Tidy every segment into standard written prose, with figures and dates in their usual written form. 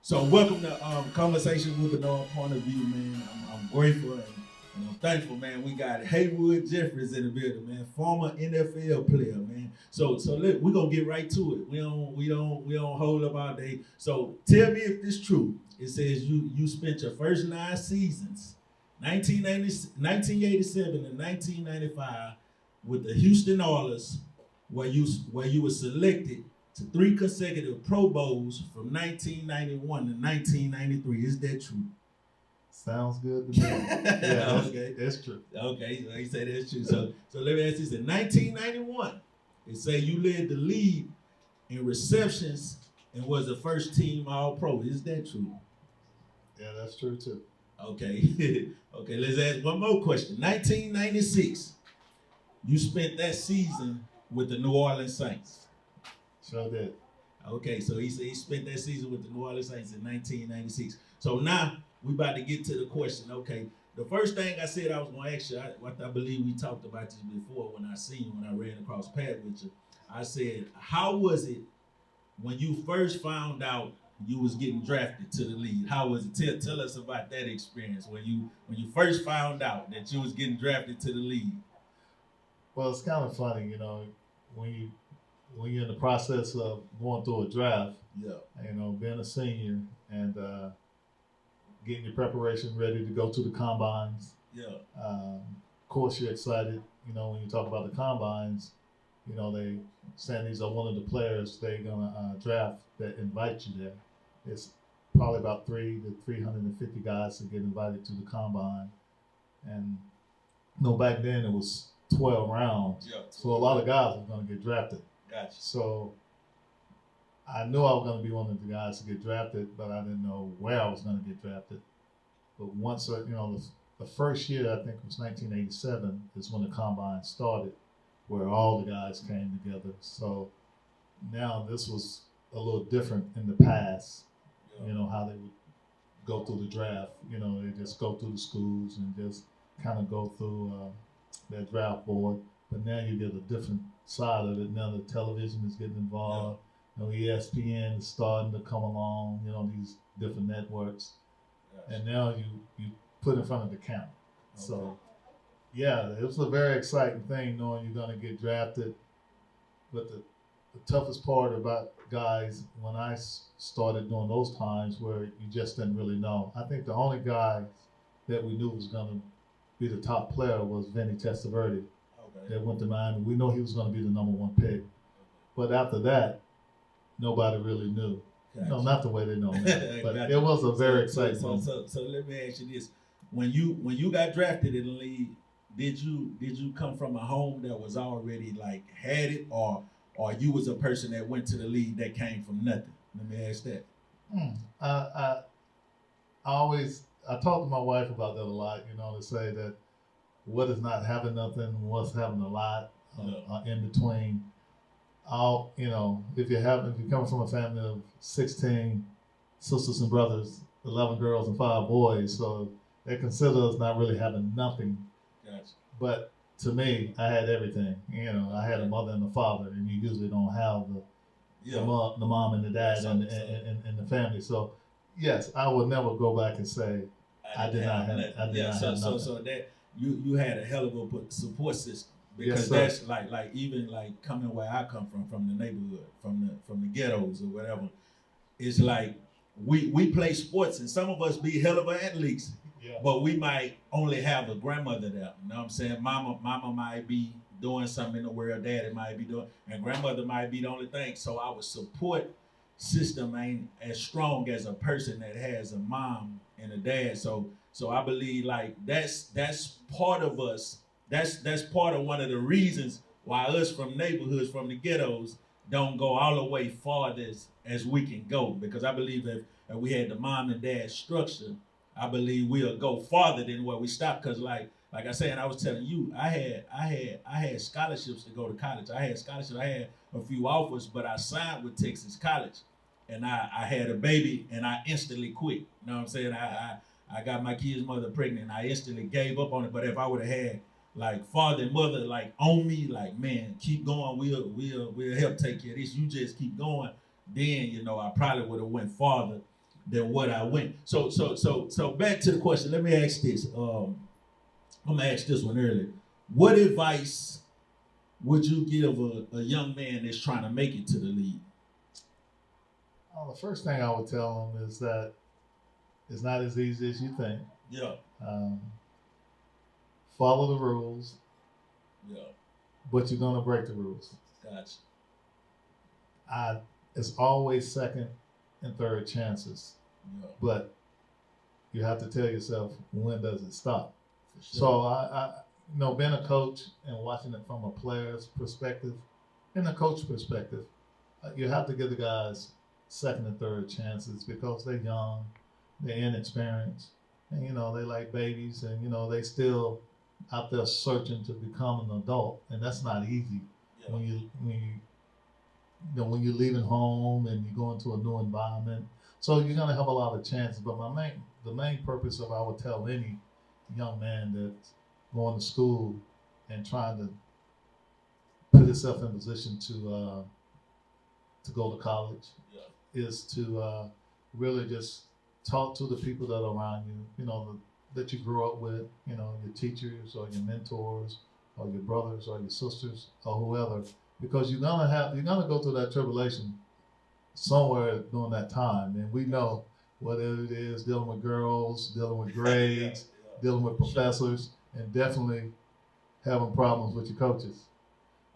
So welcome to Conversation with Another Point of View, man. I'm grateful and I'm thankful, man. We got Haywood JEFFiRES in the building, man. Former NFL player, man. So we're gonna get right to it. We don't hold up all day. So tell me if this true. It says you spent your first 9 seasons, 1987 and 1995, with the Houston Oilers, where you were selected to 3 consecutive Pro Bowls from 1991 to 1993. Is that true? Sounds good to me. Yeah, okay, that's true. Okay, so he said that's true. So let me ask this: in 1991, it say you led the league in receptions and was the first team All Pro. Is that true? Yeah, that's true too. Okay, okay. Let's ask one more question. 1996, you spent that season with the New Orleans Saints. Sure did. Okay, so he said he spent that season with the New Orleans Saints in 1996. So now we about to get to the question. Okay, the first thing I said I was going to ask you, I believe we talked about this before when I ran across paths with you. I said, how was it when you first found out you was getting drafted to the league? How was it? Tell us about that experience when you first found out that you was getting drafted to the league. Well, it's kind of funny, when you're in the process of going through a draft, being a senior and getting your preparation ready to go to the combines. Of course, you're excited, when you talk about the combines, they saying these are one of the players they're going to draft that invite you there. It's probably about 300 to 350 guys that get invited to the combine. And back then it was 12 rounds. So a lot of guys were going to get drafted. Gotcha. So I knew I was going to be one of the guys to get drafted, but I didn't know where I was going to get drafted. But once, the first year, I think it was 1987, is when the combine started, where all the guys came together. So now this was a little different in the past, how they would go through the draft. They just go through the schools and just kind of go through their draft board. But now you get a different side of it. Now the television is getting involved. ESPN is starting to come along. These different networks, and now you put in front of the camera. Okay. So, yeah, it was a very exciting thing knowing you're going to get drafted. But the toughest part about guys when I started during those times where you just didn't really know. I think the only guy that we knew was going to be the top player was Vinny Testaverde. That went to Miami. We know he was going to be the number 1 pick. But after that, nobody really knew. Gotcha. No, not the way they know now. But gotcha. It was a very exciting moment. So let me ask you this. When you got drafted in the league, did you come from a home that was already had it, or you was a person that went to the league that came from nothing? Let me ask that. I talk to my wife about that a lot, to say that what is not having nothing, what's having a lot in between. If you're coming from a family of 16 sisters and brothers, 11 girls and 5 boys, so they consider us not really having nothing. Gotcha. But to me, I had everything. I had a mother and a father, and you usually don't have the mom and the dad and the family. So yes, I would never go back and say I did not have nothing. So that you had a hell of a support system, because yes, that's even coming where I come from the neighborhood, from the ghettos or whatever. It's we play sports, and some of us be hell of athletes, but we might only have a grandmother there. You know what I'm saying? Mama might be doing something in the world, daddy might be doing, and grandmother might be the only thing. So our support system ain't as strong as a person that has a mom and a dad. So I believe that's part of us. That's part of one of the reasons why us from neighborhoods, from the ghettos, don't go all the way far as we can go. Because I believe if we had the mom and dad structure, I believe we'll go farther than where we stop. Because like I said, and I was telling you, I had scholarships to go to college. I had a few offers, but I signed with Texas College, and I had a baby, and I instantly quit. You know what I'm saying? I got my kid's mother pregnant, and I instantly gave up on it. But if I would have had father and mother on me, man, keep going, we'll help take care of this. You just keep going. Then I probably would have went farther. than what I went. So back to the question. Let me ask this. I'm gonna ask this one earlier. What advice would you give a young man that's trying to make it to the league? Well, the first thing I would tell them is that it's not as easy as you think. Yeah. Follow the rules. Yeah. But you're gonna break the rules. Gotcha. It's always second and third chances. Yeah. But you have to tell yourself, when does it stop? For sure. So I being a coach and watching it from a player's perspective and a coach perspective, you have to give the guys second and third chances because they're young, they're inexperienced, and they like babies, and they still out there searching to become an adult, and that's not easy. Yeah. When you're leaving home and you go into a new environment, so you're gonna have a lot of chances. But the main purpose of I would tell any young man that's going to school and trying to put himself in a position to go to college, yeah, is to really just talk to the people that are around you, that you grew up with, your teachers or your mentors or your brothers or your sisters or whoever, because you're gonna go through that tribulation somewhere during that time. And we know whether it is dealing with girls, dealing with grades, dealing with professors, and definitely having problems with your coaches.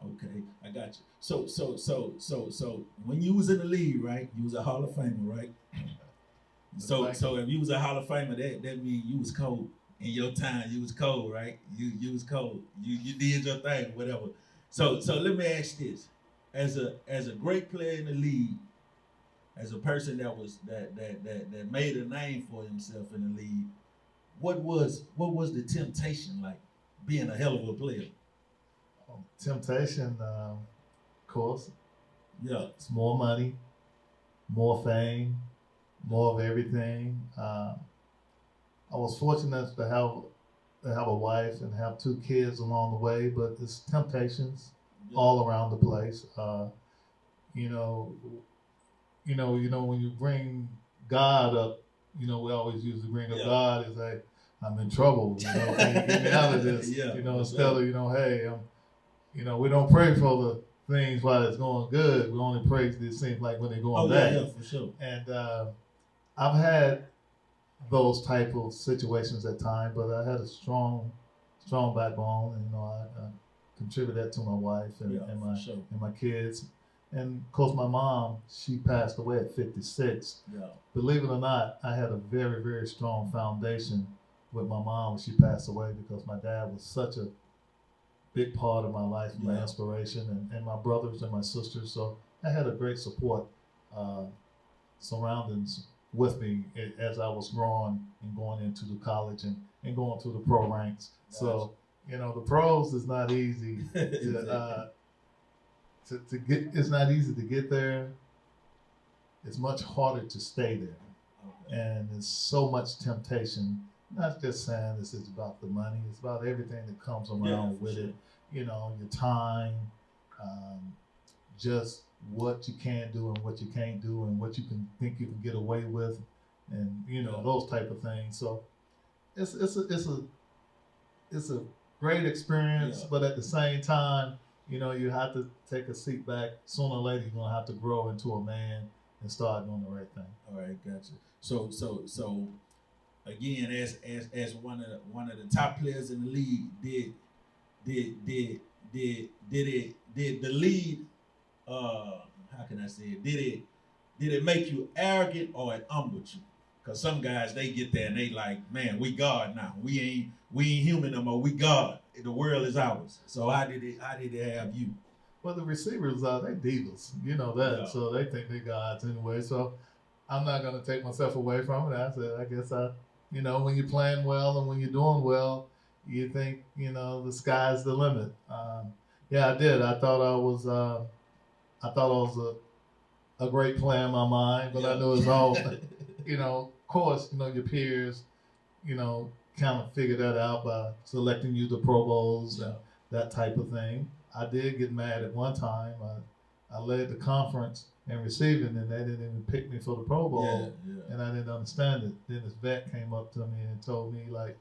Okay, I got you. So when you was in the league, right? You was a Hall of Famer, right? So if you was a Hall of Famer, that means you was cold. In your time, you was cold, right? You was cold. You did your thing, whatever. So let me ask this: as a great player in the league, as a person that made a name for himself in the league, what was the temptation like being a hell of a player? Temptation, of course. Yeah. It's more money, more fame, more of everything. I was fortunate to have a wife and have 2 kids along the way, but it's temptations all around the place. When you bring God up, we always use to bring up God is like, I'm in trouble. Can you get me out of this? Instead of hey, we don't pray for the things while it's going good. We only pray, it seems like, when they're going bad. Yeah, for sure. And I've had those type of situations at times, but I had a strong backbone, and I contribute that to my wife and my kids. And of course, my mom, she passed away at 56. Yeah. Believe it or not, I had a very, very strong foundation with my mom when she passed away, because my dad was such a big part of my life, my inspiration, and my brothers and my sisters. So I had a great support surroundings with me as I was growing and going into the college and going through the pro ranks. Gotcha. So, the pros is not easy to get. It's not easy to get there. It's much harder to stay there. Okay. And there's so much temptation. Not just saying this is about the money. It's about everything that comes around with it. Your time, just what you can do and what you can't do, and what you can think you can get away with, and those type of things. So it's a great experience, but at the same time, you have to take a seat back. Sooner or later, you're gonna have to grow into a man and start doing the right thing. All right, gotcha. So again, as one of the top players in the league, did the lead? How can I say it? Did it make you arrogant, or it humbled you? Because some guys, they get there and they like, man, we God now. We ain't human no more. We God. The world is ours. So how did it have you? Well, the receivers are they divas, that. Yeah. So they think they gods anyway. So I'm not gonna take myself away from it. I guess when you're playing well and when you're doing well, you think the sky's the limit. Yeah, I did. I thought I was a great player in my mind, but I knew it was all, of course, your peers, kind of figure that out by selecting you to Pro Bowls and that type of thing. I did get mad at one time. I led the conference and receiving, and they didn't even pick me for the Pro Bowl, Yeah. and I didn't understand it. Then this vet came up to me and told me like,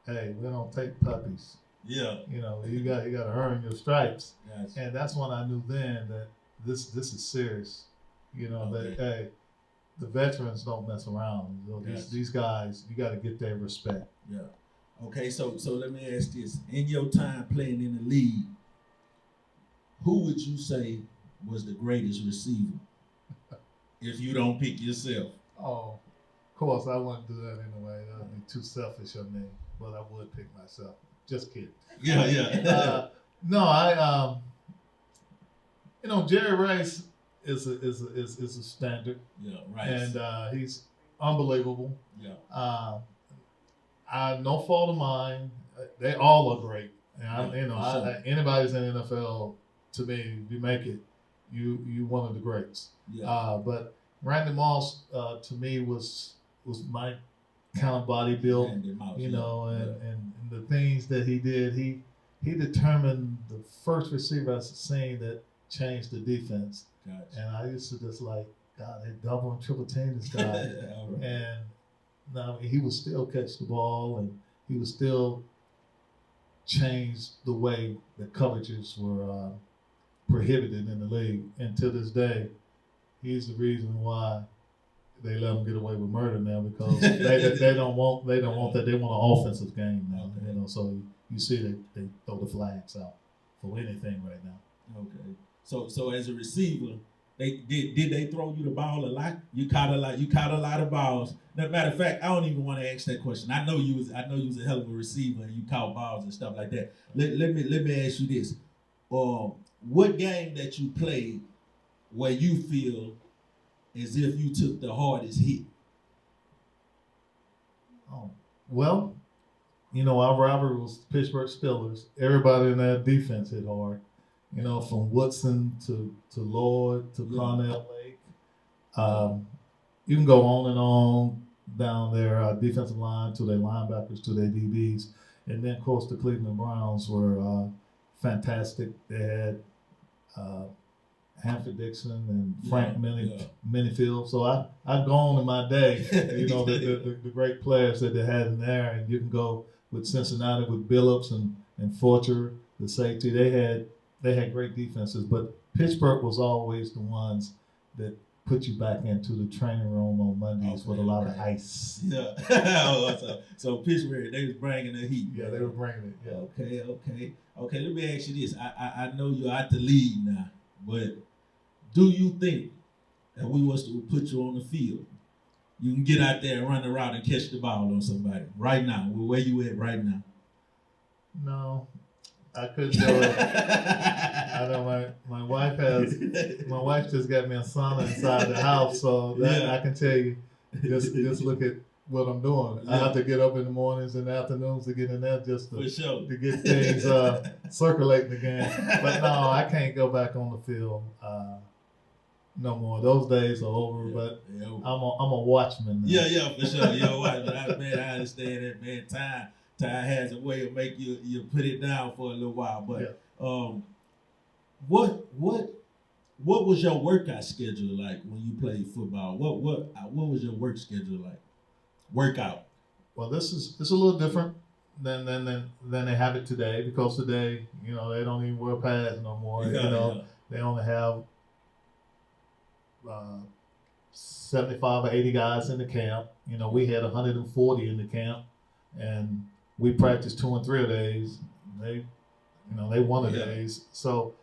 "Hey, we don't take puppies. Yeah. You know, you got to earn your stripes." Gotcha. And that's when I knew then that this is serious. You know, that hey, the veterans don't mess around. You know, these guys, you got to get their respect. Yeah. Okay, so let me ask this: in your time playing in the league, who would you say was the greatest receiver? If you don't pick yourself. Oh, of course, I wouldn't do that anyway. That would be too selfish of me. But I would pick myself. Just kidding. Yeah. No, you know, Jerry Rice is a standard. Yeah, right. And he's unbelievable. Yeah. No fault of mine. They all are great. And anybody's in the NFL, to me, if you make it, you one of the greats. Yeah. But Randy Moss, to me, was my kind of body build. You know, and the things that he did, he determined the first receiver I've seen that changed the defense. Gotcha. And I used to just like, God, they double and triple team this guy. Right. And now he would still catch the ball, and he would still change the way the coverages were prohibited in the league. And to this day, he's the reason why they let him get away with murder now, because they don't want that. They want an offensive game now. Okay. You know, so you see they throw the flags out for anything right now. Okay. So as a receiver, did they throw you the ball a lot? You caught a lot of balls. As a matter of fact, I don't even want to ask that question. I know you was a hell of a receiver and you caught balls and stuff like that. Let me ask you this. What game that you played where you feel as if you took the hardest hit? Oh, well, you know, our rivalry was Pittsburgh Steelers. Everybody in that defense hit hard. You know, from Woodson to Lloyd to Cornell Lake. You can go on and on down their defensive line to their linebackers to their DBs. And then, of course, the Cleveland Browns were fantastic. They had Hanford Dixon and Frank Minifield. So I've gone in my day, you know, the great players that they had in there. And you can go with Cincinnati with Billups and Forcher, the safety. They had great defenses, but Pittsburgh was always the ones that put you back into the training room on Mondays with a lot of ice. Yeah. so Pittsburgh, they was bringing the heat. Yeah, they were bringing it. Yeah. Okay. Let me ask you this. I know you're out the league now, but do you think that we was to put you on the field, you can get out there and run around and catch the ball on somebody right now? Where you at right now? No. I couldn't do it. I know my wife just got me a sauna inside the house, so that I can tell you, just look at what I'm doing. I have to get up in the mornings and afternoons to get in there just to get things circulating again. But no, I can't go back on the field no more. Those days are over. But I'm a watchman now. Yeah, for sure. You're a watchman. I understand that, man. Time has a way of make you put it down for a little while. But what was your workout schedule like when you played football? What was your work schedule like? Workout. Well, this is a little different than they have it today, because today, you know, they don't even wear pads no more. They only have 75 or 80 guys in the camp. You know, we had 140 in the camp, and we practiced 2 and 3 days. They won a days. So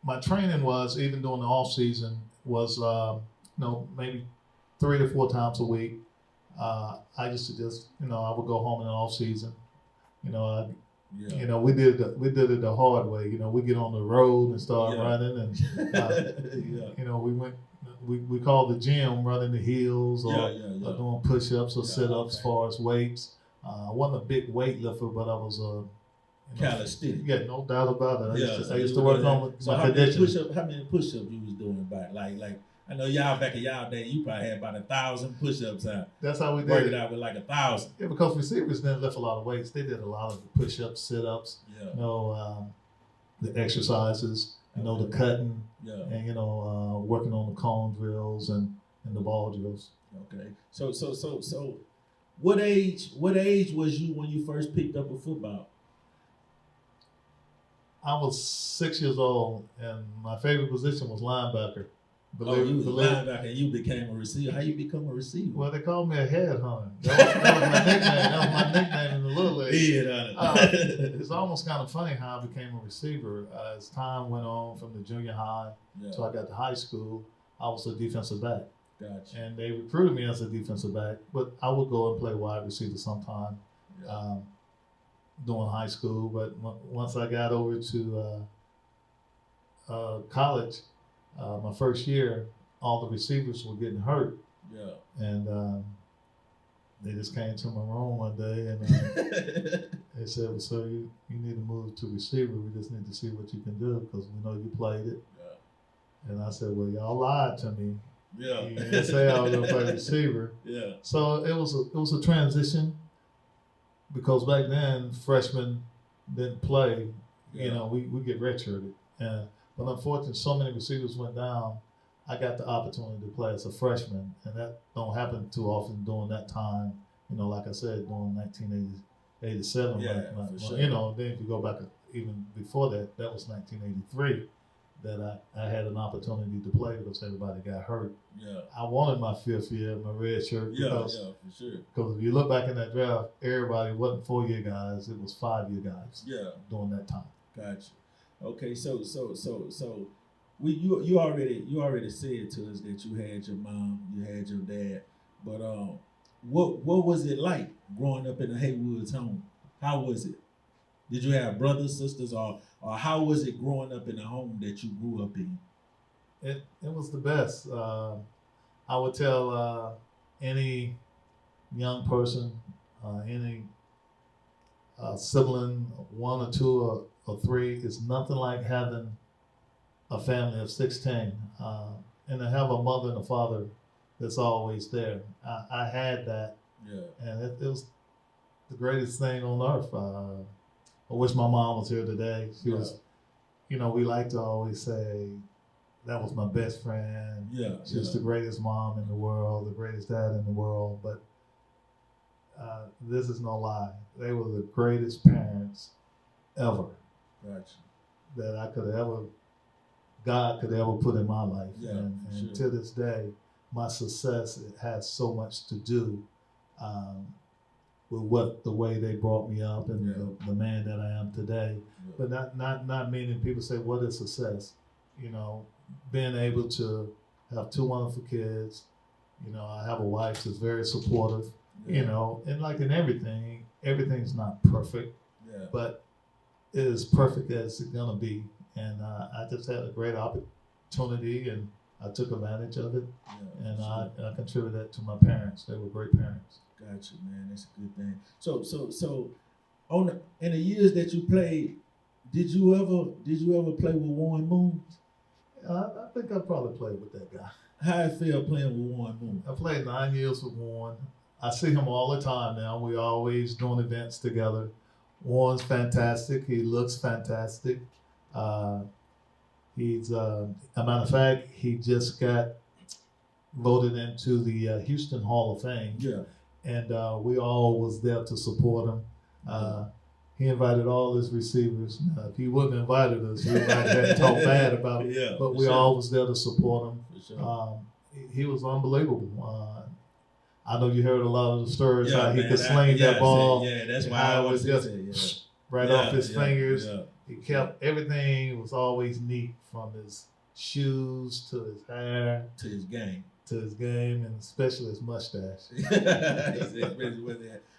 my training was, even during the off season, was maybe 3 to 4 times a week. I used to just, I would go home in the off season. We did it the hard way. We get on the road and start running, and we called the gym running the hills or doing push-ups or sit-ups as far as weights. I wasn't a big weightlifter, but I was calisthenics. Yeah, no doubt about it. I used to work on my conditioning. How many push-ups you was doing back? Like I know y'all back in y'all day, you probably had about 1,000 push-ups out. That's how we did it out with like 1,000. Yeah, because receivers didn't lift a lot of weights. They did a lot of the push-ups, sit-ups, the exercises. you know, the cutting, Yeah. and you know, working on the cone drills and the ball drills. Okay. So what age was you when you first picked up a football? I was 6 years old, and my favorite position was linebacker. You was a linebacker and you became a receiver. How you become a receiver? Well, they called me a headhunter. That was my nickname. That was my nickname in the little league. Headhunter. It's almost kind of funny how I became a receiver. As time went on from the junior high until I got to high school, I was a defensive back. Gotcha. And they recruited me as a defensive back, but I would go and play wide receiver sometime during high school. But once I got over to college, my first year, all the receivers were getting hurt. Yeah. And they just came to my room one day and they said, well, sir, you need to move to receiver. We just need to see what you can do because we know you played it. Yeah. And I said, well, y'all lied to me. Yeah. You didn't say I was going to play receiver. Yeah. So it was a transition because back then freshmen didn't play. Yeah. You know, we get redshirted. But unfortunately, so many receivers went down. I got the opportunity to play as a freshman, and that don't happen too often during that time. You know, like I said, during 1987. Yeah, for sure. You know, then if you go back even before that, that was 1983. That I had an opportunity to play because everybody got hurt. Yeah. I wanted my 5th year, my red shirt. Because, for sure. Because if you look back in that draft, everybody wasn't 4-year guys; it was 5-year guys. Yeah. During that time. Gotcha. Okay, so you already said to us that you had your mom, you had your dad, but what was it like growing up in the Haywood's home? How was it? Did you have brothers, sisters, or how was it growing up in the home that you grew up in? It was the best. I would tell any young person, any sibling, 1 or 2 or 3, it's nothing like having a family of 16 and to have a mother and a father that's always there. I had that, and it was the greatest thing on earth. I wish my mom was here today. She was, you know, we like to always say that was my best friend. Yeah, she was the greatest mom in the world, the greatest dad in the world. But this is no lie. They were the greatest parents ever. Gotcha. That God could ever put in my life. Yeah, and to this day, my success, it has so much to do with the way they brought me up and the man that I am today. Yeah. But not meaning people say, what is success? You know, being able to have 2 wonderful kids. You know, I have a wife that's very supportive. You know, and like in everything, everything's not perfect, but it is perfect as it's gonna be. And I just had a great opportunity, and I took advantage of it. Yeah, and I contributed that to my parents. They were great parents. Gotcha, man. That's a good thing. So in the years that you played, did you ever play with Warren Moon? I think I probably played with that guy. How it feel playing with Warren Moon? I played 9 years with Warren. I see him all the time now. We always doing events together. Warren's fantastic. He looks fantastic. He's a matter of fact, he just got voted into the Houston Hall of Fame. Yeah. And we all was there to support him. He invited all his receivers. If he wouldn't have invited us, we might have had to talk bad about it. Yeah, but we all was there to support him. For sure. He was unbelievable. I know you heard a lot of the stories how he could sling that ball. That's why I was just right off his fingers. Yeah. He kept everything was always neat, from his shoes to his hair to his game, and especially his mustache.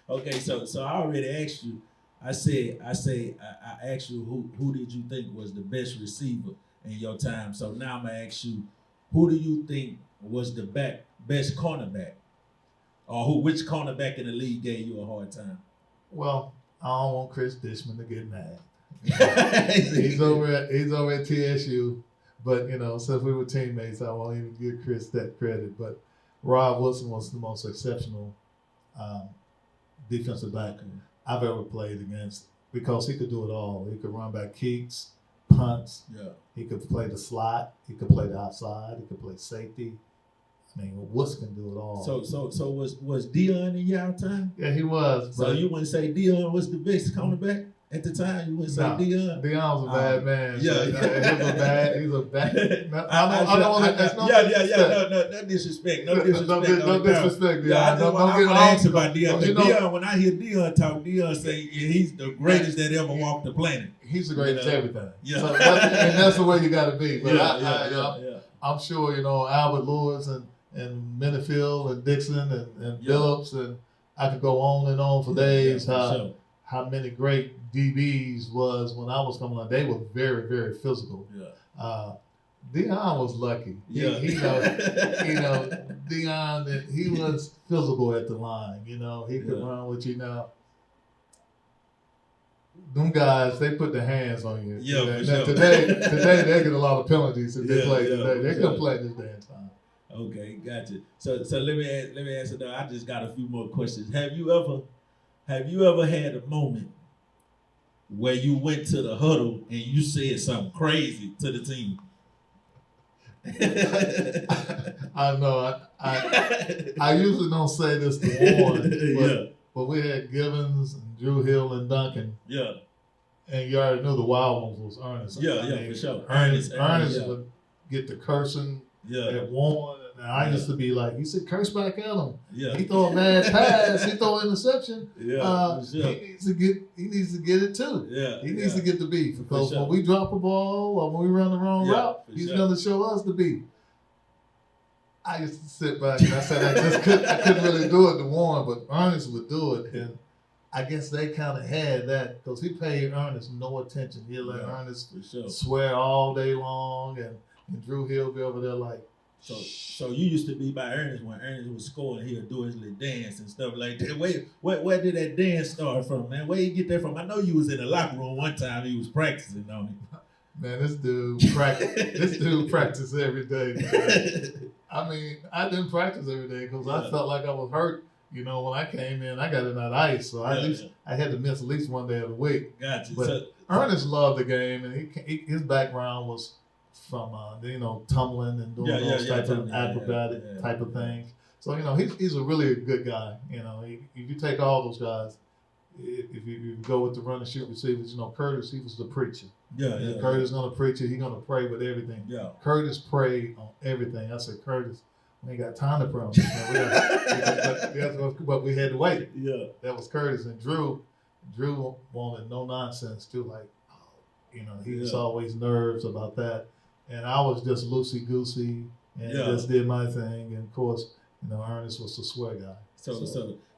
Okay, so I already asked you. I asked you who did you think was the best receiver in your time. So now I'm gonna ask you, who do you think was the best cornerback? Or which cornerback in the league gave you a hard time? Well, I don't want Chris Dishman to get mad. he's over at TSU, but you know, since we were teammates, I won't even give Chris that credit. But Rob Wilson was the most exceptional defensive back I've ever played against, because he could do it all. He could run back kicks, punts. Yeah. He could play the slot. He could play the outside. He could play safety. I mean, Woods can do it all. So was Dion in y'all time? Yeah, he was. So you wouldn't say Dion was the best cornerback at the time? You wouldn't say Dion? Dion was a bad man. Yeah. So, he was a bad. No disrespect. No disrespect. Yeah, Don't I get want to ask on. about Dion. You know, Dion, when I hear Dion talk, Dion say he's the greatest that ever walked the planet. He's the greatest everything. Yeah. So that's the way you got to be. But Yeah. I'm sure, Albert Lewis and Minifield and Dixon and Phillips, and I could go on and on for days how many great DBs was when I was coming on. They were very, very physical. Yeah. Dion was lucky. Yeah. Dion, he was physical at the line. He could run with you now. Them guys, they put their hands on you. Yeah, for now, sure. today they get a lot of penalties if they play today. They couldn't play this damn time. Okay, gotcha. So let me ask you though. I just got a few more questions. Have you ever had a moment where you went to the huddle and you said something crazy to the team? I know. I usually don't say this to Warren, but we had Givens and Drew Hill and Duncan. Yeah. And you already knew the wild ones was Ernest. For sure. Ernest would get the cursing at Warren. And I used to be like, he said, curse back at him. Yeah. He throw a bad pass. He throw an interception. Yeah. For sure. He needs to get it too. Yeah. He needs to get the beef because sure. when we drop a ball or when we run the wrong route, he's going to show us the beef. I used to sit back and I said I couldn't really do it to Warren, but Ernest would do it, and I guess they kind of had that because he paid Ernest no attention. He'd let Ernest swear all day long, and Drew Hill be over there like. So you used to be by Ernest when Ernest was scoring. He'll do his little dance and stuff like that. Where did that dance start from, man? Where you get that from? I know you was in the locker room one time. He was practicing on it. Man, this dude practice every day. I mean, I didn't practice every day because I felt like I was hurt. When I came in, I got in that ice, so I had to miss at least one day of the week. Gotcha. But Ernest loved the game, and his background was from tumbling and doing those types of acrobatic type of things. So he's a really good guy. If you take all those guys, if you go with the run and shoot receivers, Curtis, he was the preacher. Curtis gonna preach it. He gonna pray with everything. Yeah. Curtis prayed on everything. I said, Curtis, we ain't got time to pray on this. But we had to wait. Yeah. That was Curtis and Drew. Drew wanted no nonsense too. Like, he was always nervous about that, and I was just loosey goosey and just did my thing. And of course, Ernest was the swear guy.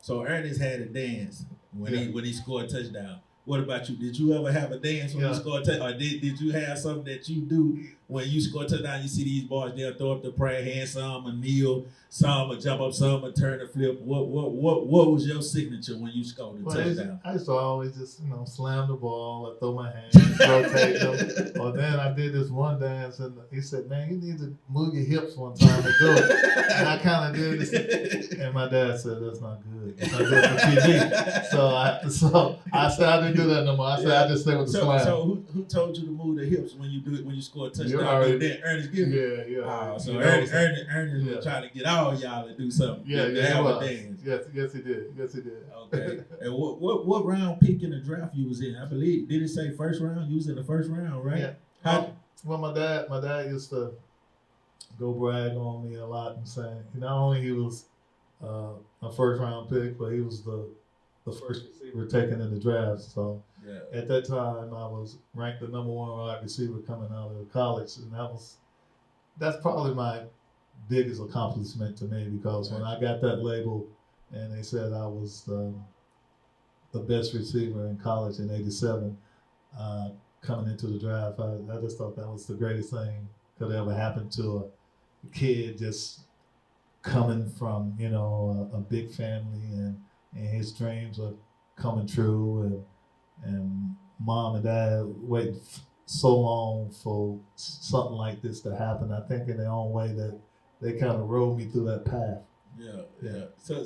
So Ernest had a dance when he scored a touchdown. What about you? Did you ever have a dance when you scored a touchdown? Or did you have something that you do when you score a touchdown? You see these boys, they'll throw up the prayer hand, some will kneel, some will jump up, some will turn and flip. What was your signature when you scored a touchdown? I used to always just, slam the ball or throw my hands, rotate them. Or then I did this one dance and he said, man, you need to move your hips one time to do it. And I kind of did this. And my dad said, that's not good. It's not good for TV. So I said, I didn't do that no more. I said, I just stay with the slam. So who told you to move the hips when you do it, when you score a touchdown? Ernest Givens? Yeah. So Ernest was trying to get all y'all to do something. Yeah, have a dance. Yes, he did. Okay. And what round pick in the draft you was in? I believe, did it say first round? You was in the first round, right? Yeah. Well, my dad used to go brag on me a lot and saying, not only he was a first round pick, but he was the first receiver taken in the draft. So at that time, I was ranked the number one wide receiver coming out of college, and that's probably my biggest accomplishment to me because when I got that label and they said I was the best receiver in college in '87, coming into the draft, I just thought that was the greatest thing could ever happen to a kid just coming from a big family and his dreams are coming true and mom and dad waiting so long for something like this to happen. I think in their own way that they kind of rode me through that path. Yeah. So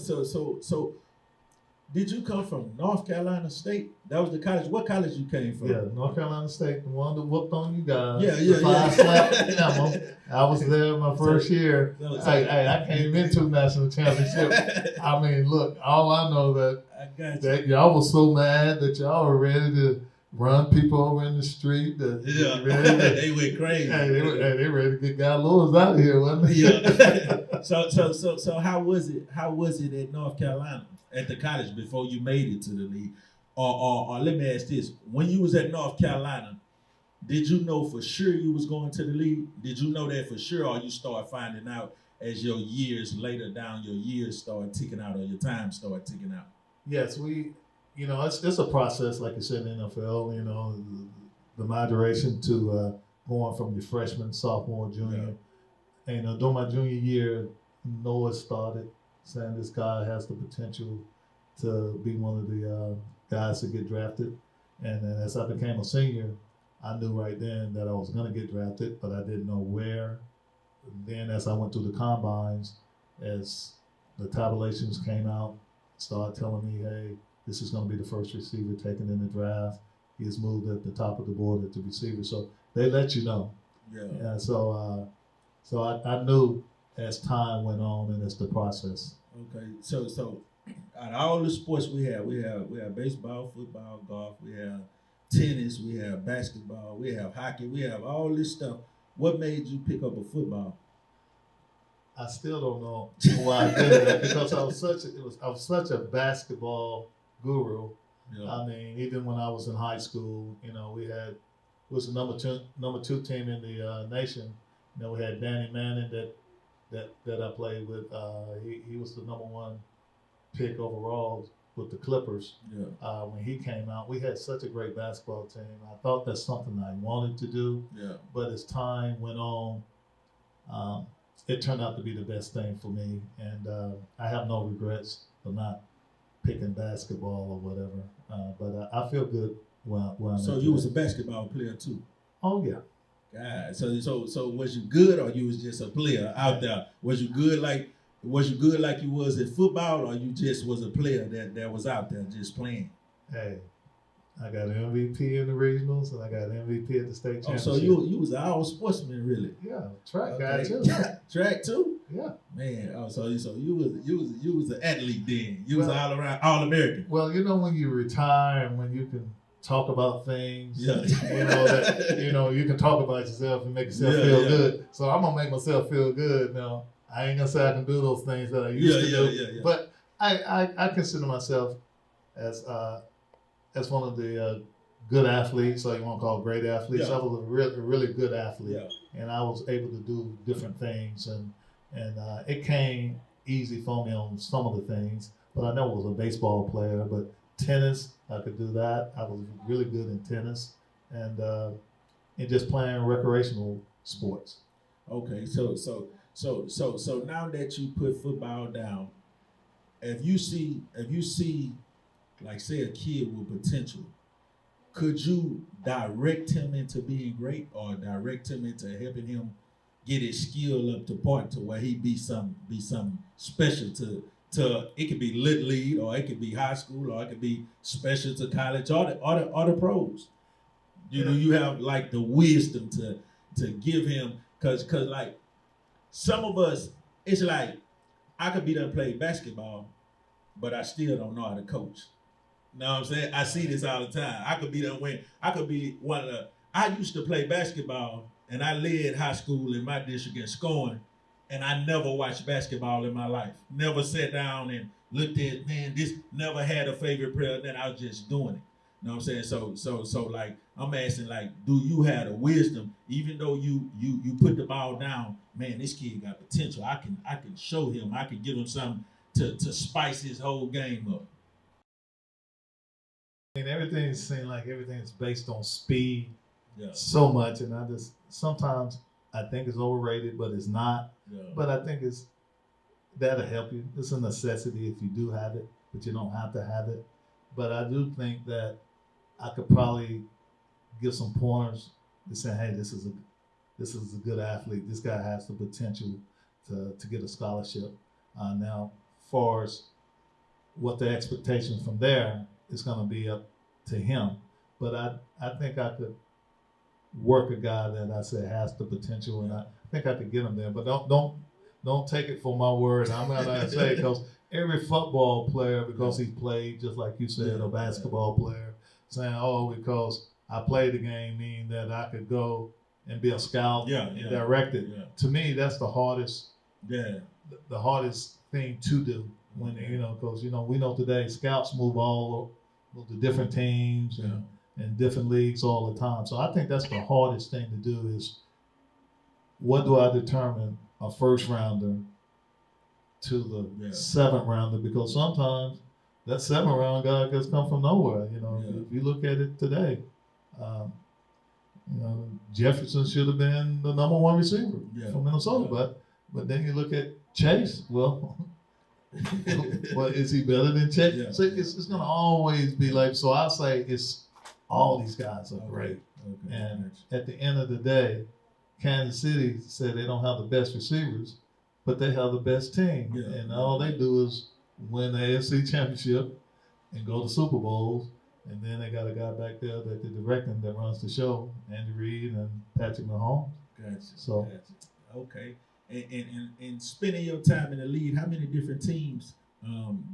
Did you come from North Carolina State? That was the college. What college you came from? Yeah, North Carolina State, the one that whooped on you guys. Yeah, the five slap demo. I was there my first year. I came into national championship. I mean, look, all I know that y'all was so mad that y'all were ready to run people over in the street. They went crazy. They ready to get Guy Lewis out of here, wasn't they? Yeah. So how was it? How was it at North Carolina at the college before you made it to the league? Or let me ask this: when you was at North Carolina, did you know for sure you was going to the league? Did you know that for sure, or you start finding out as your years later down, your years start ticking out, or your time start ticking out? Yes, it's a process, like you said in the NFL. The migration to going from your freshman, sophomore, junior. Yeah. And during my junior year, Noah started saying this guy has the potential to be one of the guys to get drafted. And then as I became a senior, I knew right then that I was going to get drafted, but I didn't know where. And then as I went through the combines, as the tabulations came out, started telling me, hey, this is going to be the first receiver taken in the draft. He has moved at the top of the board at the receiver. So they let you know. Yeah. And so I knew as time went on and as the process. Okay. So out of all the sports we have baseball, football, golf, we have tennis, we have basketball, we have hockey, we have all this stuff. What made you pick up a football? I still don't know why I did it because I was such a basketball guru. Yeah. I mean, even when I was in high school, it was the number two team in the nation. We had Danny Manning that I played with. He was the number one pick overall with the Clippers. Yeah. When he came out, we had such a great basketball team. I thought that's something I wanted to do. Yeah. But as time went on, it turned out to be the best thing for me, and I have no regrets for not picking basketball or whatever. But I feel good when I'm. So you was a basketball player too? Oh yeah. God, so was you good or you was just a player out there? Was you good like you was at football, or you just was a player that was out there just playing? Hey, I got MVP in the regionals and I got MVP at the state championship. Oh, so you was an all sportsman, really? Yeah, track guy too. Track too? Yeah. Man, so you was an athlete then. You was all around all American. Well, when you retire and when you can talk about things, you can talk about yourself and make yourself feel good. So I'm gonna make myself feel good now. I ain't gonna say I can do those things that I used to do. Yeah. But I consider myself as one of the good athletes, or you want to call great athletes. Yeah. I was a really good athlete, and I was able to do different things, and it came easy for me on some of the things. But I never was a baseball player, but tennis, I could do that. I was really good in tennis, and just playing recreational sports. Okay, so now that you put football down, if you see, like say a kid with potential, could you direct him into being great, or direct him into helping him get his skill up to point to where he be something special to it could be little league, or it could be high school, or it could be special to college, or the pros. Do you have like the wisdom to give him, cause like some of us, it's like I could be done play basketball, but I still don't know how to coach. You know what I'm saying? I see this all the time. I could be one of the. I used to play basketball, and I led high school in my district in scoring, and I never watched basketball in my life. Never sat down and looked at, this, never had a favorite player, then I was just doing it. You know what I'm saying? So like, I'm asking, like, do you have the wisdom, even though you put the ball down, man, this kid got potential. I can show him, I can give him something to spice his whole game up. Everything seems like everything's based on speed so much, and sometimes I think it's overrated, but it's not. Yeah. But I think that'll help you. It's a necessity if you do have it, but you don't have to have it. But I do think that I could probably give some pointers to say, hey, this is a good athlete. This guy has the potential to get a scholarship. Now, as far as what the expectations from there is going to be up to him. But I think I could work a guy that I said has the potential, and I think I could get him there. But don't take it for my word. I'm not going to say, because every football player, because he's played, just like you said, a basketball player, saying, oh, because I played the game, meaning that I could go and be a scout and direct it. Yeah. To me, that's the hardest. The hardest thing to do when because we know today scouts move all to different teams and different leagues all the time. So I think that's the hardest thing to do is, what do I determine a first rounder to the seventh rounder? Because sometimes that seventh round guy just come from nowhere. If you look at it today, Jefferson should have been the number one receiver from Minnesota, but then you look at Chase. Well, is he better than Chase? Yeah. So it's going to always be like. So I say it's all these guys are great, and at the end of the day, Kansas City said they don't have the best receivers, but they have the best team, and all they do is win the AFC Championship and go to Super Bowls. And then they got a guy back there that they're directing that runs the show, Andy Reid and Patrick Mahomes. Gotcha. Okay. And spending your time in the league, how many different teams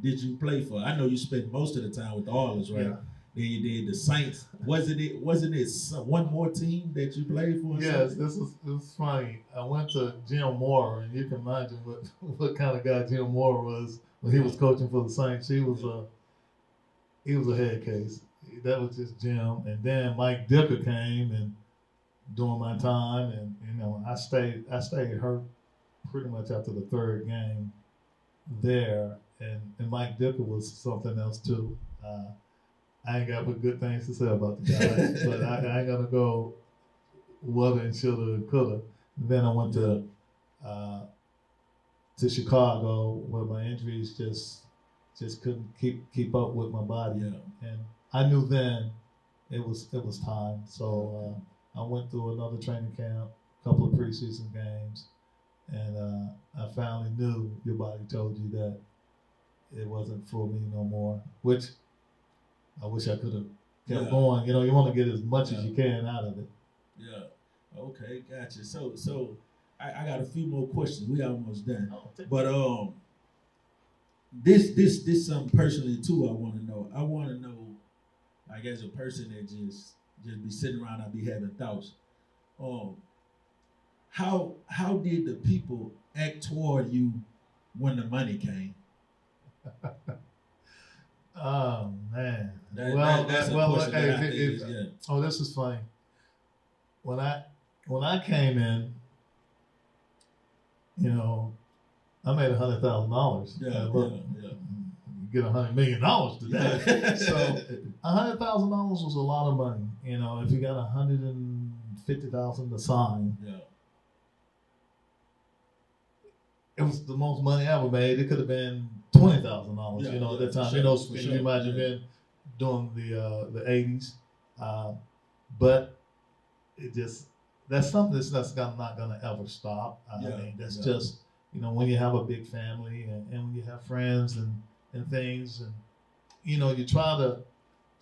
did you play for? I know you spent most of the time with the Oilers, right? Yeah. Then you did the Saints. Wasn't it one more team that you played for? Yes, it was funny. I went to Jim Moore, and you can imagine what kind of guy Jim Moore was when he was coaching for the Saints. He was a head case. That was just Jim. And then Mike Dicker came and during my time, and I stayed hurt pretty much after the third game there. And Mike Dicker was something else too. I ain't got but good things to say about the guy, but I ain't gonna go woulda and shoulda and coulda. And then I went to Chicago, where my injuries just couldn't keep up with my body, and I knew then it was time. So I went through another training camp, a couple of preseason games, and I finally knew your body told you that it wasn't for me no more. Which I wish I could have kept going. You want to get as much as you can out of it. Yeah. Okay, gotcha. So I got a few more questions. We almost done, but This something personally too. I want to know, like, as a person that just be sitting around, I be having thoughts. How did the people act toward you when the money came? Oh man. That's a question that I think this is funny. When I came in, I made $100,000. You get $100 million today. So $100,000 was a lot of money. If you got $150,000 to sign, it was the most money I ever made. It could have been $20,000. At that time. You imagine been during the '80s, but that's something that's not going to ever stop. I mean, that's just. When you have a big family and when you have friends and things, and you try to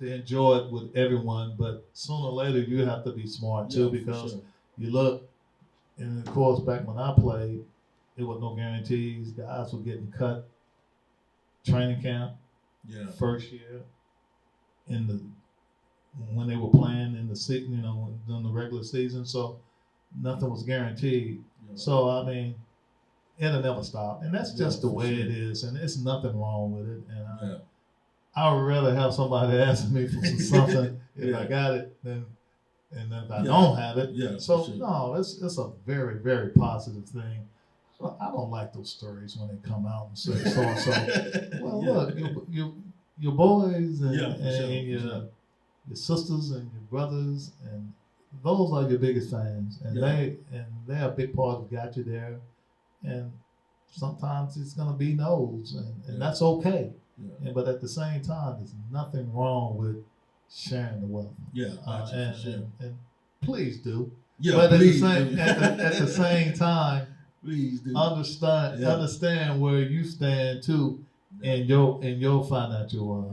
enjoy it with everyone, but sooner or later you have to be smart too, because you look, and of course back when I played, there was no guarantees. Guys were getting cut training camp, first year, when they were playing in the season, during the regular season, so nothing was guaranteed. So I mean, it'll never stop, and that's just the way it is, and it's nothing wrong with it. And I would rather have somebody ask me for something if I got it than if I don't have it. So no, it's a very, very positive thing. So I don't like those stories when they come out and say so and so. Well, look, your boys and your sisters and your brothers, and those are your biggest fans, and they're a big part of got you there. And sometimes it's going to be no's, and that's okay. But at the same time, there's nothing wrong with sharing the wealth. And please do. But please at the same time, please do understand where you stand too. and your financial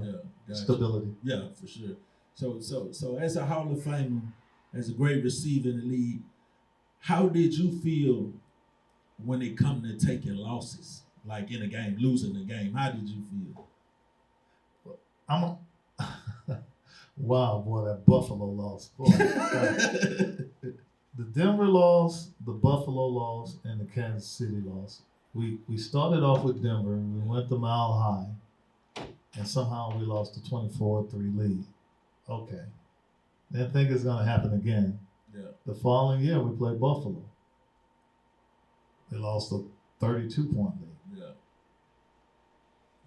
gotcha. stability. Yeah, for sure. So as a Hall of Famer, as a great receiver in the league, how did you feel when it come to taking losses, like in a game, losing the game? How did you feel? I'm a wow, boy, that Buffalo loss. Boy, the Denver loss, the Buffalo loss, and the Kansas City loss. We started off with Denver. We went to Mile High, and somehow we lost a 24-3 lead. Okay, didn't think it's gonna happen again. Yeah. The following year, we played Buffalo. They lost a 32-point lead. Yeah.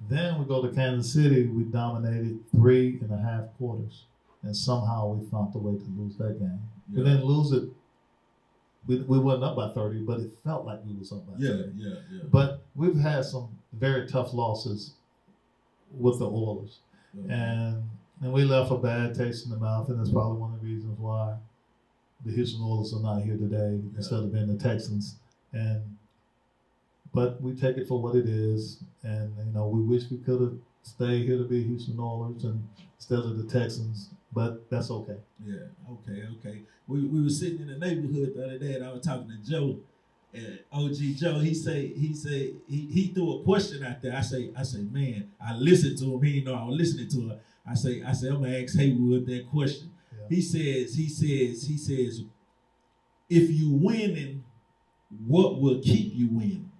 Then we go to Kansas City. We dominated 3.5 quarters, and somehow we found a way to lose that game. Yeah. We didn't lose it. We wasn't up by 30, but it felt like we was up by 30. Yeah. But we've had some very tough losses with the Oilers, and we left a bad taste in the mouth, and that's probably one of the reasons why the Houston Oilers are not here today instead of being the Texans. But we take it for what it is, and we wish we could have stayed here to be Houston Oilers and instead of the Texans, but that's okay. Yeah, okay. We were sitting in the neighborhood the other day, and I was talking to Joe, and OG Joe. He threw a question out there. I say, man, I listened to him. He didn't know I was listening to him. I say, I'm gonna ask Haywood that question. Yeah. He says, if you winning, what will keep you winning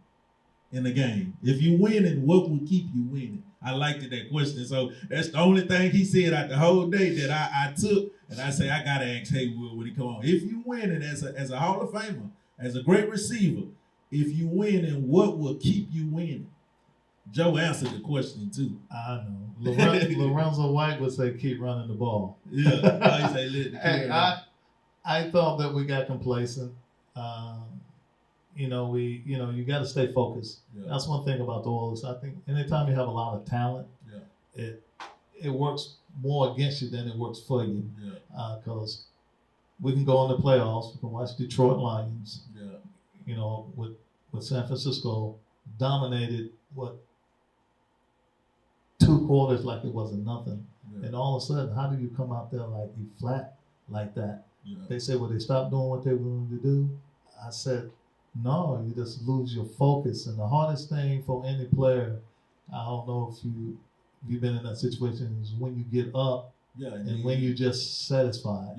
in the game? If you winning, what will keep you winning? I liked that question. So that's the only thing he said out the whole day that I took, and I say I gotta ask Haywood when he come on. If you winning as a Hall of Famer, as a great receiver, if you winning, what will keep you winning? Joe answered the question too. I know. Lorenzo White would say, "Keep running the ball." Yeah, he say, "Hey, I thought that we got complacent. You got to stay focused. Yeah. That's one thing about the Oilers. I think anytime you have a lot of talent, it works more against you than it works for you. Because we can go in the playoffs. We can watch Detroit Lions. With San Francisco dominated 2 quarters like it wasn't nothing, and all of a sudden, how do you come out there like you flat like that? Yeah. They say, well, they stopped doing what they were going to do. I said, no, you just lose your focus. And the hardest thing for any player, I don't know if you've been in that situation, is when you get up and when you're just satisfied.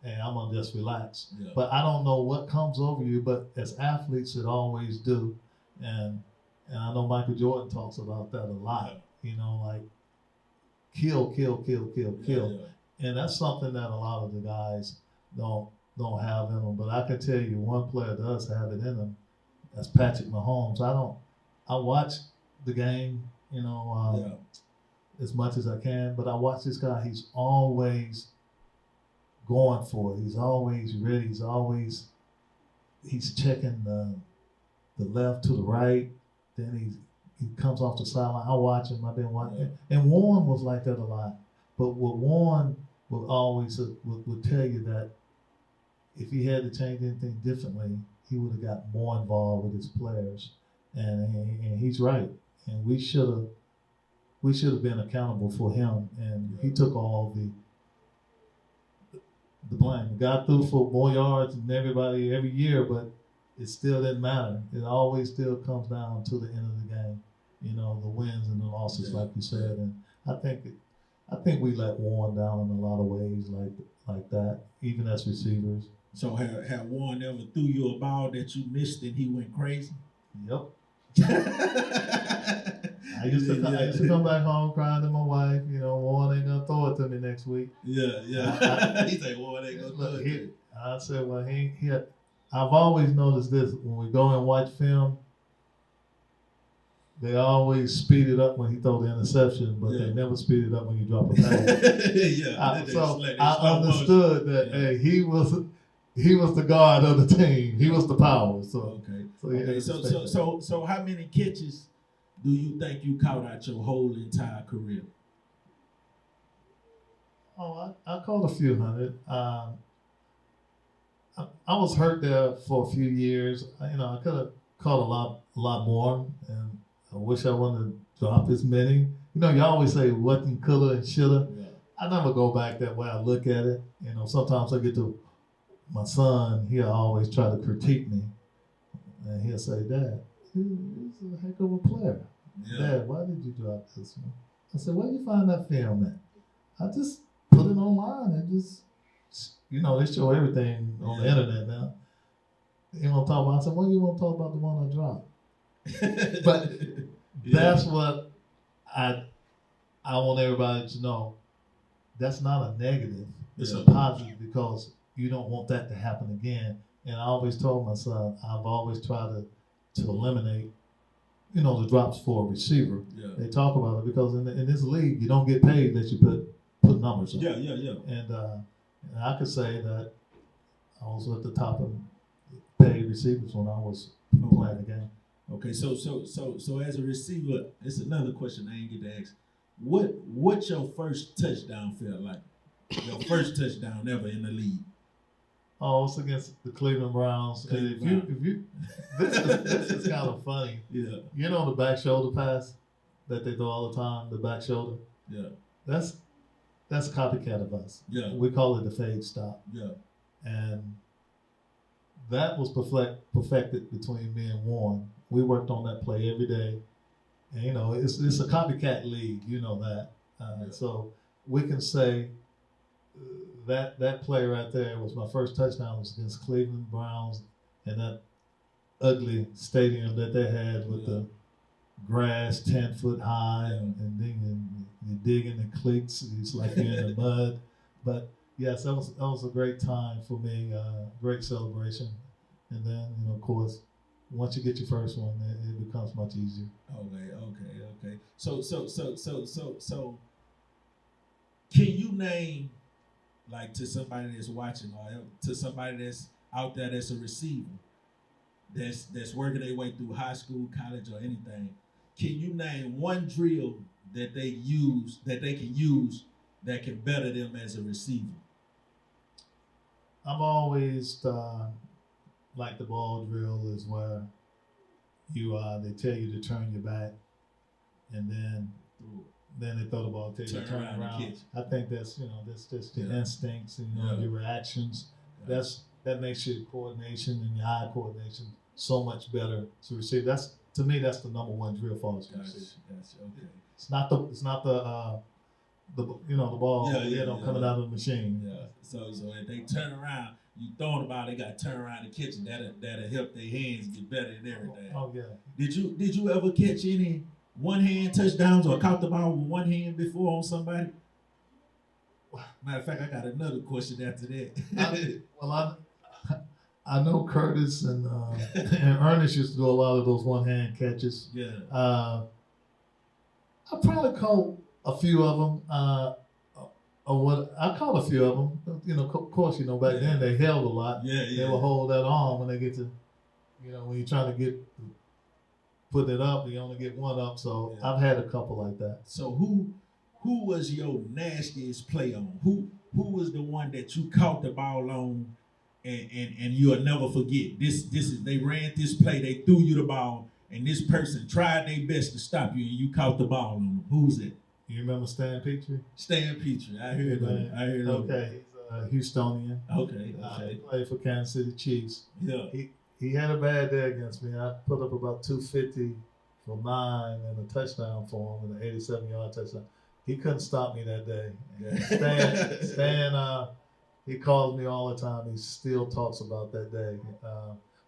And I'm going to just relax. Yeah. But I don't know what comes over you, but as athletes, it always do. And I know Michael Jordan talks about that a lot, like kill. And that's something that a lot of the guys don't have in them. But I can tell you one player does have it in him. That's Patrick Mahomes. I watch the game, as much as I can, but I watch this guy. He's always going for it. He's always ready. He's checking the left to the right. Then he comes off the sideline. I watch him. I've been watching. And Warren was like that a lot. But what Warren would always would tell you that if he had to change anything differently, he would have got more involved with his players. And he's right. And we should have been accountable for him. And he took all the blame. He got through for more yards than everybody every year, but it still didn't matter. It always still comes down to the end of the game. The wins and the losses, like you said. And I think we let Warren down in a lot of ways like that, even as receivers. So have Warren ever threw you a ball that you missed and he went crazy? Yep. I used to come back home crying to my wife. Warren ain't gonna throw it to me next week. Yeah. He said Warren ain't gonna throw it to me. I said, well, I've always noticed this. When we go and watch film, they always speed it up when he throw the interception, but they never speed it up when you drop a pass. So I understood that hey, he was the guard of the team. He was the power. So So how many catches do you think you caught out your whole entire career? Oh, I caught a few hundred. I was hurt there for a few years. I could have caught a lot more, and I wish I wouldn't have dropped as many. You know, you always say wasn't, coulda, and shoulda. Yeah. I never go back that way. I look at it. You know, sometimes I get to my son. He'll always try to critique me, and he'll say, "Dad, he's a heck of a player. Yeah. Dad, why did you drop this one?" I said, "Where you find that film at?" I just put it online and just, you know, they show everything on the internet now. You want to talk about? I said, "Why you want to talk about the one I dropped?" But that's what I want everybody to know. That's not a negative. It's a positive, because you don't want that to happen again. And I always told my son, I've always tried to eliminate, you know, the drops for a receiver. Yeah. They talk about it because in this league, you don't get paid unless you put numbers on. Yeah. And I could say that I was at the top of paid receivers when I was playing the game. Okay, so as a receiver, it's another question I ain't get to ask. What's your first touchdown feel like? Your first touchdown ever in the league? Oh, it's against the Cleveland Browns. And if you this is kind of funny. Yeah. You know the back shoulder pass that they do all the time, the back shoulder? Yeah. That's copycat of us. Yeah. We call it the fade stop. Yeah. And that was perfected between me and Warren. We worked on that play every day. And, you know, it's a copycat league. You know that. So we can say that play right there was my first touchdown. It was against Cleveland Browns and that ugly stadium that they had with the grass 10 foot high and then you're digging the clicks. It's like you're in the mud. But yes, that was a great time for me. Great celebration. And then, you know, of course, once you get your first one, it becomes much easier. Okay. So can you name, like, to somebody that's watching or to somebody that's out there that's a receiver, that's working their way through high school, college, or anything, can you name one drill that they can use that can better them as a receiver? I've always like the ball drill is where they tell you to turn your back, and then they throw the ball, tell you to turn around. I think that's just your instincts and your reactions. That makes your coordination and your eye coordination so much better to receive. To me that's the number one drill for us to receive. Okay. It's not the the ball coming out of the machine. Yeah. So if they turn around, you throwing the ball, they got to turn around the kitchen. That'll help their hands get better and everything. Oh yeah. Did you ever catch any one hand touchdowns or caught the ball with one hand before on somebody? Matter of fact, I got another question after that. I know Curtis and Ernest used to do a lot of those one hand catches. Yeah. I probably caught a few of them. I caught a few of them. You know, of course, back then they held a lot. Yeah. They will hold that arm when they get to, when you're trying to put it up, you only get one up. So I've had a couple like that. So who was your nastiest play on? Who was the one that you caught the ball on and you'll never forget? This is, they ran this play, they threw you the ball, and this person tried their best to stop you, and you caught the ball on them. Who's it? You remember Stan Petrie? Stan Petrie. I heard that. Okay, he's Houstonian. Okay. He played for Kansas City Chiefs. Yeah. He had a bad day against me. I put up about 250 for 9 and a touchdown for him, and an 87-yard touchdown. He couldn't stop me that day. Stan, he calls me all the time. He still talks about that day.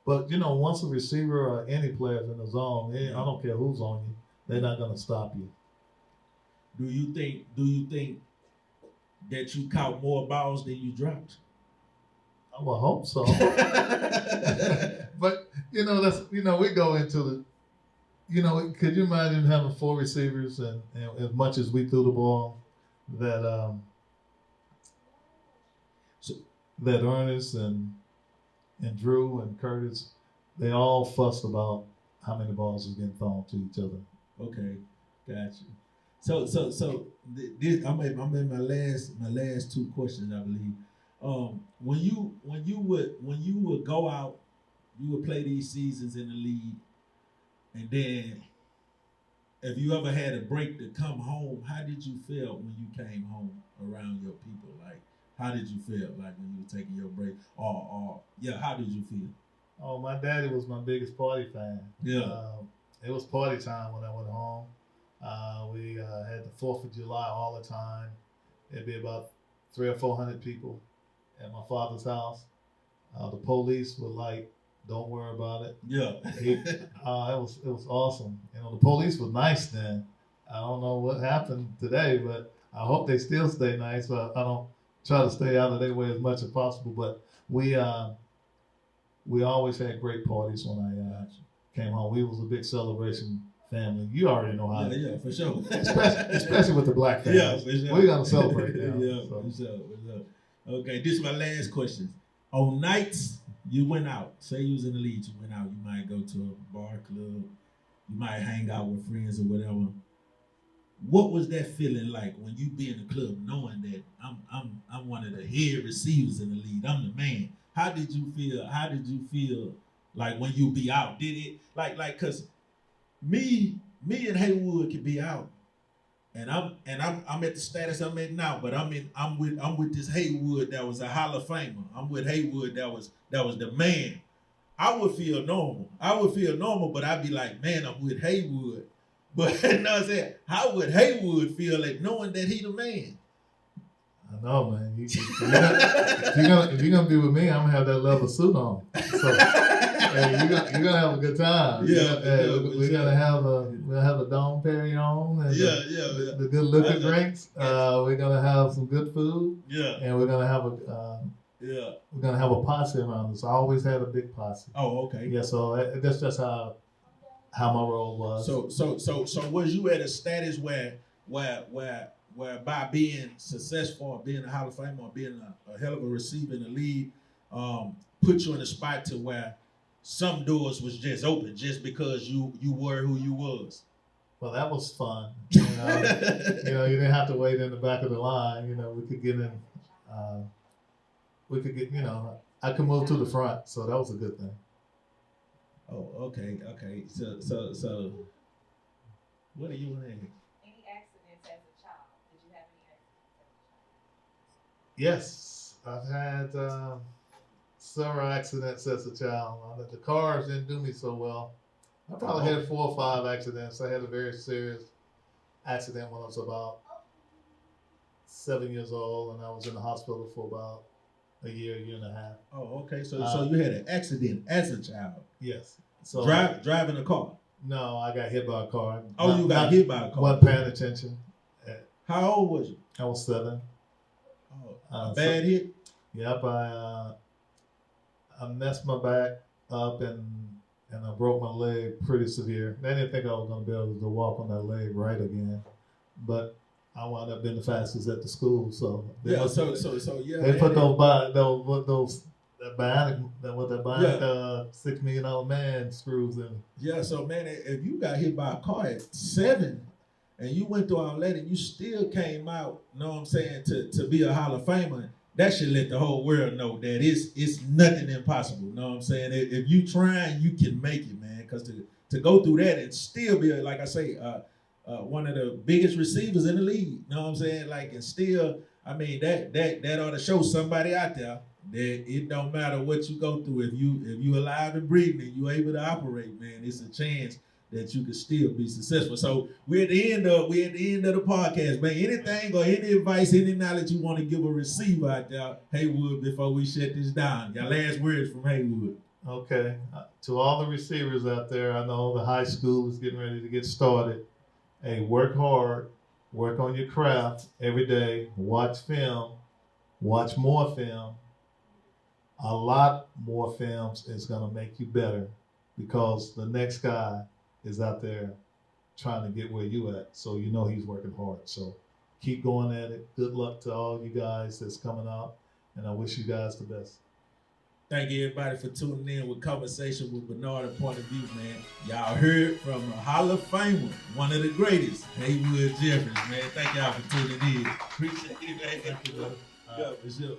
But once a receiver or any player's in the zone, I don't care who's on you, they're not gonna stop you. Do you think that you caught more balls than you dropped? I would hope so. But that's we go into the could you imagine having 4 receivers and as much as we threw the ball that that Ernest and Drew and Curtis, they all fussed about how many balls was getting thrown to each other. Okay, gotcha. So this, I'm in my last 2 questions, I believe. When you would go out, you would play these seasons in the league, and then if you ever had a break to come home, how did you feel when you came home around your people? Like, how did you feel like when you were taking your break? Or yeah, how did you feel? Oh, my daddy was my biggest party fan. Yeah. It was party time when I went home. We had the 4th of July all the time. It'd be about 300 or 400 people at my father's house. The police were like, "Don't worry about it." Yeah. It was awesome. You know, the police was nice then. I don't know what happened today, but I hope they still stay nice. But I don't try to stay out of their way as much as possible. But we always had great parties when I came home. We was a big celebration family. You already know how. Yeah, for sure. especially with the black family. Yeah, for sure. We're gonna celebrate now. Yeah, so. for sure. Okay, this is my last question. On nights you went out, say you was in the league, you went out, you might go to a bar, club, you might hang out with friends or whatever. What was that feeling like when you be in the club knowing that I'm one of the head receivers in the league, I'm the man? How did you feel like when you be out? Did it like cause me and Haywood could be out. And I'm at the status I'm at now, but I'm with this Haywood that was a Hall of Famer. I'm with Haywood that was the man. I would feel normal, but I'd be like, man, I'm with Haywood. But you know what I'm saying? How would Haywood feel like knowing that he the man? I know, man. If you're gonna be with me, I'm gonna have that leather suit on. So hey, you're gonna have a good time. Yeah, we're gonna have the Dom Perignon and the good liquor drinks. We're gonna have some good food. Yeah, and we're gonna have a posse around us. I always had a big posse. Oh, okay. Yeah, so that's just how my role was. So was you at a status where by being successful, being a Hall of Famer, or being a hell of a receiver in the league, put you in a spot to where some doors was just open just because you were who you was? Well, that was fun. You you didn't have to wait in the back of the line. We could get in. I could move to the front, so that was a good thing. Oh, okay. So, what are you in? Any accidents as a child? Did you have any accidents as a child? Yes, I've had several accidents as a child. The cars didn't do me so well. I probably had 4 or 5 accidents. I had a very serious accident when I was about 7 years old, and I was in the hospital for about a year and a half. Oh, okay. So you had an accident as a child? Yes. So driving a car? No, I got hit by a car. Oh, you got hit by a car? Wasn't paying attention. How old was you? I was 7. Oh, bad hit? Yep. I messed my back up and I broke my leg pretty severe. They didn't think I was going to be able to walk on that leg right again, but I wound up being the fastest at the school. So yeah. They put those bionic $6 million man screws in. Yeah. So man, if you got hit by a car at 7 and you went through all that and you still came out, know what I'm saying, to be a Hall of Famer, that should let the whole world know that it's nothing impossible. Know what I'm saying? If you try, you can make it, man. Because to go through that and still be, like I say, one of the biggest receivers in the league. Know what I'm saying? Like, and still, I mean, that ought to show somebody out there that it don't matter what you go through. If you alive and breathing and you able to operate, man, it's a chance that you can still be successful. So we're at the end of the podcast, man. Anything or any advice, any knowledge you want to give a receiver out there, Haywood, before we shut this down? Your last words from Haywood. Okay. To all the receivers out there, I know the high school is getting ready to get started. Hey, work hard, work on your craft every day, watch film, watch more film. A lot more films is going to make you better because the next guy is out there trying to get where you at. So you know he's working hard. So keep going at it. Good luck to all you guys that's coming out. And I wish you guys the best. Thank you everybody for tuning in with Conversation with Bernard and Point of View, man. Y'all heard from a Hall of Famer, one of the greatest, Haywood JEFFiRES, man. Thank y'all for tuning in. Appreciate it, man. Thank you, brother. Yeah, for sure.